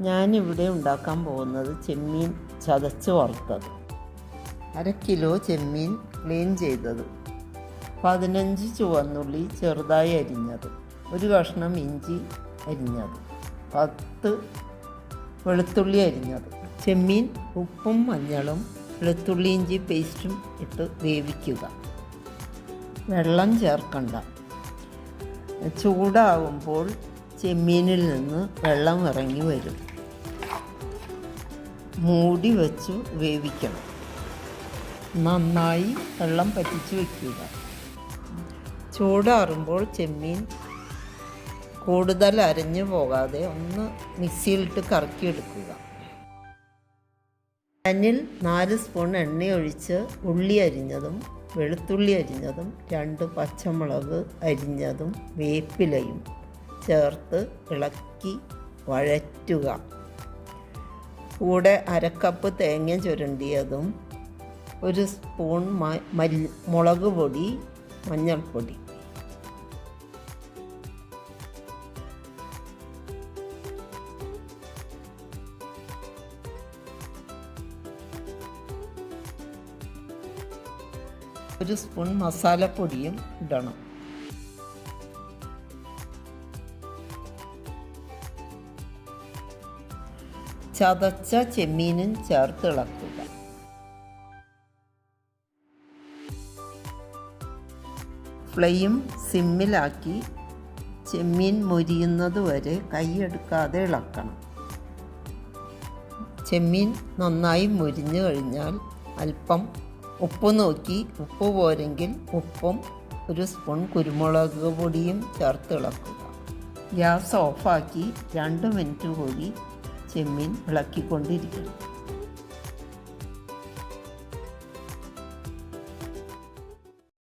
ഞാനിവിടെ ഉണ്ടാക്കാൻ പോകുന്നത് ചെമ്മീൻ ചതച്ച് വറുത്തത്. 1/2 കിലോ ചെമ്മീൻ ക്ലീൻ ചെയ്തത്, 15 ചുവന്നുള്ളി ചെറുതായി അരിഞ്ഞത്, 1 കഷ്ണം ഇഞ്ചി അരിഞ്ഞത്, 10 വെളുത്തുള്ളി അരിഞ്ഞത്. ചെമ്മീൻ ഉപ്പും മഞ്ഞളും വെളുത്തുള്ളി ഇഞ്ചി പേസ്റ്റും ഇട്ട് വേവിക്കുക. വെള്ളം ചേർക്കണ്ട. ചൂടാവുമ്പോൾ ചെമ്മീനിൽ നിന്ന് വെള്ളം ഇറങ്ങി വരും. മൂടി വെച്ച് വേവിക്കണം. നന്നായി വെള്ളം പറ്റിച്ച് വയ്ക്കുക. ചൂടാറുമ്പോൾ ചെമ്മീൻ കൂടുതൽ അരഞ്ഞു പോകാതെ ഒന്ന് മിക്സിയിലിട്ട് കറക്കിയെടുക്കുക. പാനിൽ 4 സ്പൂൺ എണ്ണയൊഴിച്ച് ഉള്ളി അരിഞ്ഞതും വെളുത്തുള്ളി അരിഞ്ഞതും 2 പച്ചമുളക് അരിഞ്ഞതും വേപ്പിലയും ചേർത്ത് ഇളക്കി വഴറ്റുക. കൂടെ 1/2 കപ്പ് തേങ്ങ ചുരണ്ടിയതും 1 സ്പൂൺ മുളക് പൊടി, മഞ്ഞൾപ്പൊടി. ഒരു സ്പൂൺ മസാലപ്പൊടിയും ഇടണം. ചതച്ച ചെമ്മീനും ചേർത്ത് ഇളക്കുക. ഫ്ലെയിം സിമ്മിലാക്കി ചെമ്മീൻ മൊരിയുന്നത് വരെ കൈയെടുക്കാതെ ഇളക്കണം. ചെമ്മീൻ നന്നായി മൊരിഞ്ഞു കഴിഞ്ഞാൽ അല്പം ഉപ്പ് നോക്കി, ഉപ്പ് പോരെങ്കിൽ ഉപ്പും 1 സ്പൂൺ കുരുമുളക് പൊടിയും ചേർത്ത് ഇളക്കുക. ഗ്യാസ് ഓഫാക്കി 2 മിനിറ്റ് കൂടി ചെമ്മീൻ ഇളക്കിക്കൊണ്ടിരിക്കണം.